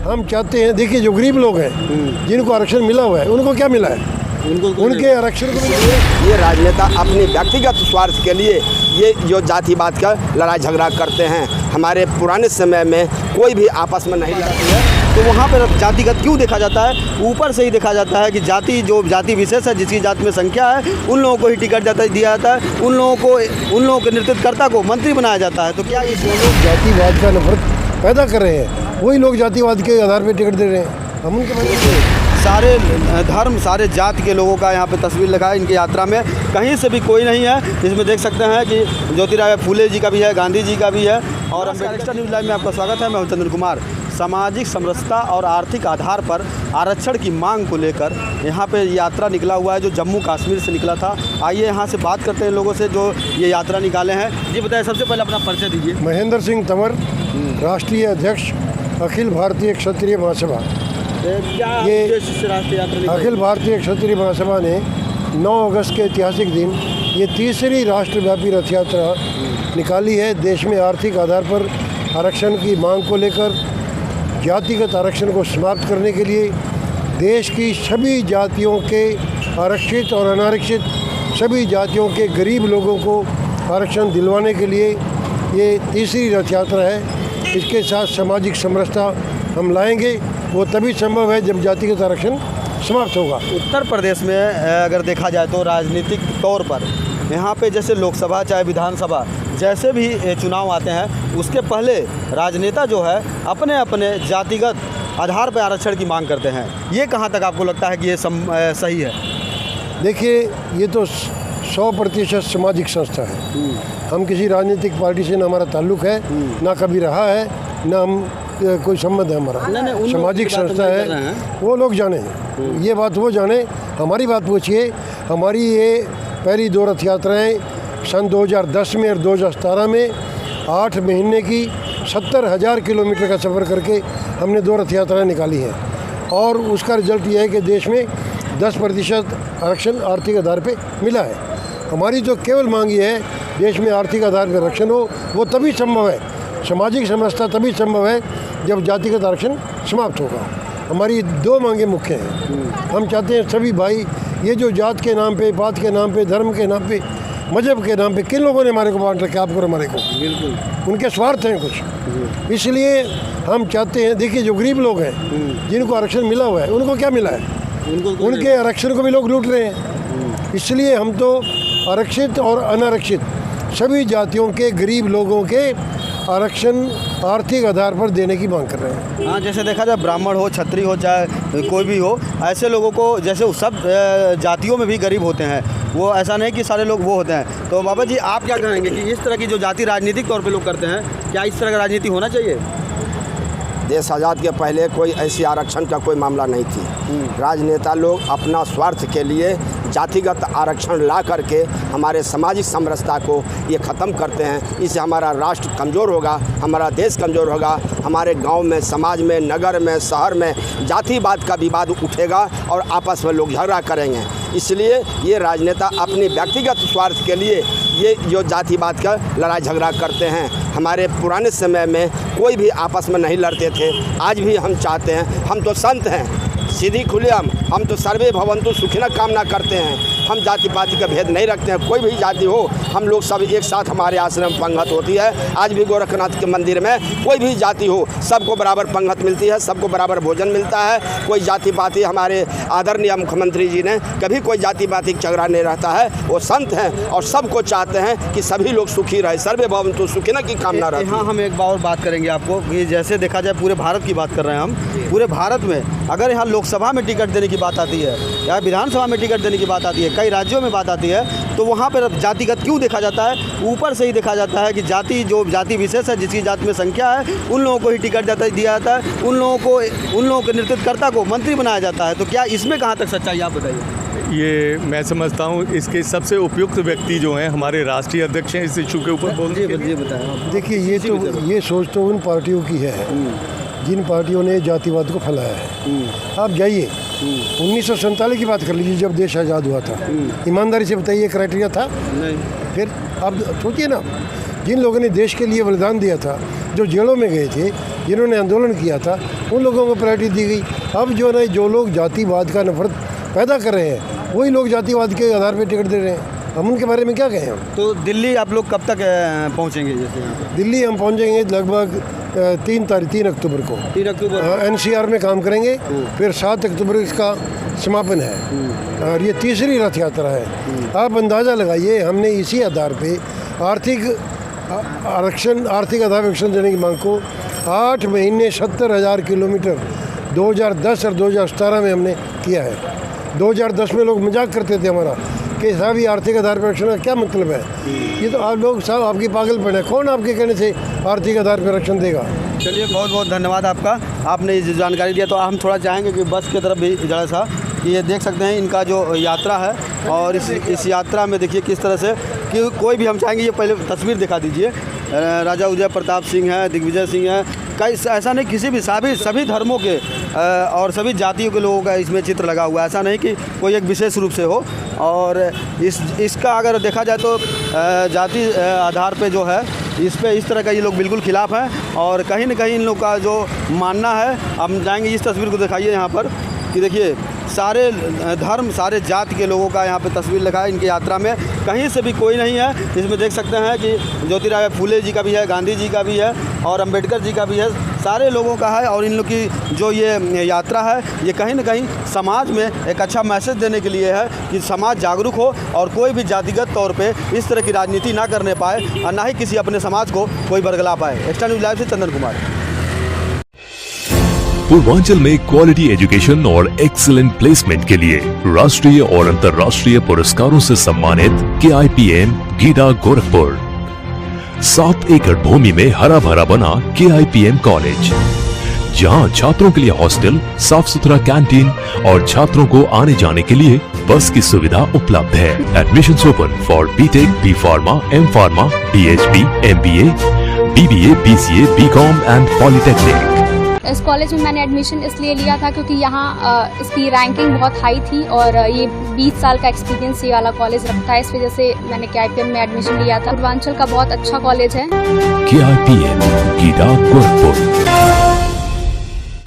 हम चाहते हैं, देखिए जो गरीब लोग हैं जिनको आरक्षण मिला हुआ है उनको क्या मिला है, उनके आरक्षण को ये राजनेता अपनी व्यक्तिगत स्वार्थ के लिए ये जो जातिवाद का लड़ाई झगड़ा करते हैं। हमारे पुराने समय में कोई भी आपस में नहीं लड़ती है, तो वहाँ पर जातिगत क्यों देखा जाता है? ऊपर से ही देखा जाता है कि जो जाति विशेष है, जिसकी जाति में संख्या है, उन लोगों को ही टिकट दिया जाता है, उन लोगों के नेतृत्वकर्ता को मंत्री बनाया जाता है। तो क्या ये लोग जातिवाद का नफरत पैदा कर रहे हैं, वही लोग जातिवाद के आधार पर टिकट दे रहे हैं। हम उनके सारे धर्म, सारे जाति के लोगों का यहाँ पे तस्वीर लगा है इनकी यात्रा में। कहीं से भी कोई नहीं है। इसमें देख सकते हैं कि ज्योतिराव फूले जी का भी है, गांधी जी का भी है। और अम्बेडकर न्यूज़ लाइव में आपका स्वागत है। मैं हूं चंद्र कुमार। सामाजिक समरसता और आर्थिक आधार पर आरक्षण की मांग को लेकर यहाँ पे यात्रा निकला हुआ है, जो जम्मू कश्मीर से निकला था। आइए यहाँ से बात करते हैं लोगों से जो ये यात्रा निकाले हैं। जी बताइए, सबसे पहले अपना परिचय दीजिए। महेंद्र सिंह तंवर, राष्ट्रीय अध्यक्ष, अखिल भारतीय क्षत्रिय महासभा। ये अखिल भारतीय क्षत्रिय महासभा ने 9 अगस्त के ऐतिहासिक दिन ये तीसरी राष्ट्रव्यापी रथ यात्रा निकाली है। देश में आर्थिक आधार पर आरक्षण की मांग को लेकर, जातिगत आरक्षण को समाप्त करने के लिए, देश की सभी जातियों के आरक्षित और अनारक्षित सभी जातियों के गरीब लोगों को आरक्षण दिलवाने के लिए ये तीसरी रथ यात्रा है। इसके साथ सामाजिक समरसता हम लाएंगे, वो तभी संभव है जब जातिगत आरक्षण समाप्त होगा। उत्तर प्रदेश में अगर देखा जाए तो राजनीतिक तौर पर यहाँ पे जैसे लोकसभा चाहे विधानसभा जैसे भी चुनाव आते हैं, उसके पहले राजनेता जो है अपने अपने जातिगत आधार पर आरक्षण की मांग करते हैं। ये कहाँ तक आपको लगता है कि ये सही है? देखिए, ये तो 100% सामाजिक संस्था है। हम किसी राजनीतिक पार्टी से न हमारा ताल्लुक़ है, ना कभी रहा है, ना हम कोई संबंध है हमारा। सामाजिक संस्था है, वो लोग जाने, ये बात वो जाने। हमारी बात पूछिए। हमारी ये पहली 2 रथ यात्राएँ सन 2010 में और 2017 में 8 महीने की 70,000 किलोमीटर का सफ़र करके हमने 2 रथ यात्राएँ निकाली हैं। और उसका रिजल्ट ये है कि देश में 10% आरक्षण आर्थिक आधार पे मिला है। हमारी तो केवल मांग ये है, देश में आर्थिक आधार पर आरक्षण हो, वो तभी संभव है, सामाजिक समरसता तभी संभव है जब जातिगत आरक्षण समाप्त होगा। हमारी 2 मांगे मुख्य हैं। हम चाहते हैं सभी भाई, ये जो जात के नाम पे, पात के नाम पे, धर्म के नाम पे, मजहब के नाम पे किन लोगों ने हमारे को बांट रखा है, आपको हमारे को? बिल्कुल, उनके स्वार्थ हैं कुछ। इसलिए हम चाहते हैं, देखिए जो गरीब लोग हैं जिनको आरक्षण मिला हुआ है उनको क्या मिला है, उनके आरक्षण को भी लोग लूट रहे हैं। इसलिए हम तो आरक्षित और अनारक्षित सभी जातियों के गरीब लोगों के आरक्षण आर्थिक आधार पर देने की मांग कर रहे हैं। हाँ, जैसे देखा जाए ब्राह्मण हो, क्षत्रिय हो, चाहे कोई भी हो, ऐसे लोगों को, जैसे सब जातियों में भी गरीब होते हैं, वो ऐसा नहीं कि सारे लोग वो होते हैं। तो बाबा जी, आप क्या कहेंगे कि इस तरह की जो जाति राजनीतिक तौर पे लोग करते हैं, क्या इस तरह का राजनीति होना चाहिए? देश आज़ाद के पहले कोई ऐसी आरक्षण का कोई मामला नहीं थी। राजनेता लोग अपना स्वार्थ के लिए जातिगत आरक्षण ला करके हमारे सामाजिक समरसता को ये ख़त्म करते हैं। इससे हमारा राष्ट्र कमज़ोर होगा, हमारा देश कमज़ोर होगा। हमारे गांव में, समाज में, नगर में, शहर में जातिवाद का विवाद उठेगा और आपस में लोग झगड़ा करेंगे। इसलिए ये राजनेता अपनी व्यक्तिगत स्वार्थ के लिए ये जो जातिवाद का लड़ाई झगड़ा करते हैं। हमारे पुराने समय में कोई भी आपस में नहीं लड़ते थे। आज भी हम चाहते हैं, हम तो संत हैं, सीधी खुलेआम हम तो सर्वे भवन्तु सुखिनः कामना करते हैं। हम जाति पाति का भेद नहीं रखते हैं। कोई भी जाति हो, हम लोग सब एक साथ हमारे आश्रम पंगत होती है। आज भी गोरखनाथ के मंदिर में कोई भी जाति हो, सबको बराबर पंगत मिलती है, सबको बराबर भोजन मिलता है। कोई जाति पाति, हमारे आदरणीय मुख्यमंत्री जी ने कभी कोई जाति पाति झगड़ा नहीं रहता है। वो संत हैं और सबको चाहते हैं कि सभी लोग सुखी रहे, सर्वे भवन्तु सुखिनः की कामना रहती है। हाँ, हम एक बार बात करेंगे आपको कि जैसे देखा जाए पूरे भारत की बात कर रहे हैं हम। पूरे भारत में अगर यहाँ लोकसभा में टिकट देने की बात आती है या विधानसभा में टिकट देने की बात आती है, कई राज्यों में बात आती है, तो वहाँ पर जातिगत क्यों देखा जाता है? ऊपर से ही देखा जाता है कि जो जाति विशेष है, जिसकी जाति में संख्या है, उन लोगों को ही टिकट दिया जाता है, उन लोगों के नेतृत्वकर्ता को मंत्री बनाया जाता है। तो क्या इसमें कहाँ तक सच्चाई, आप बताइए। ये मैं समझता हूँ इसके सबसे उपयुक्त व्यक्ति जो हैं हमारे राष्ट्रीय अध्यक्ष हैं इस इशू के ऊपर बोलने के लिए। बताएं। देखिए, ये सोच तो उन पार्टियों की है जिन पार्टियों ने जातिवाद को फैलाया है। आप जाइए 1947 की बात कर लीजिए, जब देश आज़ाद हुआ था। ईमानदारी से बताइए, क्राइटेरिया था? नहीं। फिर आप सोचिए ना, जिन लोगों ने देश के लिए बलिदान दिया था, जो जेलों में गए थे, जिन्होंने आंदोलन किया था, उन लोगों को प्रायोरिटी दी गई। अब जो है जो लोग जातिवाद का नफरत पैदा कर रहे हैं, वही लोग जातिवाद के आधार पर टिकट दे रहे हैं। हम उनके बारे में क्या कहें हम? तो दिल्ली आप लोग कब तक पहुँचेंगे? जैसे यहाँ पे दिल्ली हम पहुंचेंगे लगभग 3 अक्टूबर को। 3 अक्टूबर NCR में काम करेंगे, फिर 7 अक्टूबर इसका समापन है और ये तीसरी रथ यात्रा है। आप अंदाज़ा लगाइए, हमने इसी आधार पे आर्थिक आधार आरक्षण देने की मांग को 8 महीने 70,000 किलोमीटर 2010 और 2017 में हमने किया है। 2010 में लोग मजाक करते थे हमारा कि साहब ये आर्थिक आधार पर आरक्षण का क्या मतलब है? ये तो आप लोग साहब आपकी पागलपन है। कौन आपके कहने से आर्थिक आधार पर आरक्षण देगा? चलिए, बहुत बहुत धन्यवाद आपका, आपने ये जानकारी दिया। तो हम थोड़ा चाहेंगे कि बस की तरफ भी जरा सा कि ये देख सकते हैं इनका जो यात्रा है, और इस यात्रा में देखिए किस तरह से कि कोई भी हम चाहेंगे, ये पहले तस्वीर दिखा दीजिए। राजा उदय प्रताप सिंह है, दिग्विजय सिंह है, कई ऐसा नहीं किसी भी सभी धर्मों के और सभी जातियों के लोगों का इसमें चित्र लगा हुआ है। ऐसा नहीं कि कोई एक विशेष रूप से हो। और इसका अगर देखा जाए तो जाति आधार पे जो है इस पे इस तरह का ये लोग बिल्कुल खिलाफ़ हैं। और कहीं न कहीं इन लोग का जो मानना है, हम जाएंगे इस तस्वीर को दिखाइए यहाँ पर कि देखिए सारे धर्म सारे जाति के लोगों का यहाँ पे तस्वीर लगा है इनकी यात्रा में। कहीं से भी कोई नहीं है। इसमें देख सकते हैं कि ज्योतिराव फूले जी का भी है, गांधी जी का भी है और अंबेडकर जी का भी है, सारे लोगों का है। और इन लोग की जो ये यात्रा है, ये कहीं न कहीं समाज में एक अच्छा मैसेज देने के लिए है कि समाज जागरूक हो और कोई भी जातिगत तौर पे इस तरह की राजनीति ना करने पाए और ना ही किसी अपने समाज को कोई बरगला पाए। एक्स्ट्रा न्यूज़ लाइव से चंदन कुमार। पूर्वांचल में क्वालिटी एजुकेशन और एक्सीलेंट प्लेसमेंट के लिए राष्ट्रीय और अंतर्राष्ट्रीय पुरस्कारों से सम्मानित KIPM गीडा गोरखपुर। 7 एकड़ भूमि में हरा भरा बना KIPM कॉलेज, जहां छात्रों के लिए हॉस्टल, साफ सुथरा कैंटीन और छात्रों को आने जाने के लिए बस की सुविधा उपलब्ध है। Admissions open for BTech, B Pharma, M Pharma, PhD, MBA, BBA, BCA, BCom and polytechnic. इस कॉलेज में मैंने एडमिशन इसलिए लिया था क्योंकि यहाँ इसकी रैंकिंग बहुत हाई थी और ये 20 साल का एक्सपीरियंस ये वाला कॉलेज रखता है। इस वजह से मैंने KIPM में एडमिशन लिया था। पूर्वांचल का बहुत अच्छा कॉलेज है। KIPM गीडा गोरखपुर।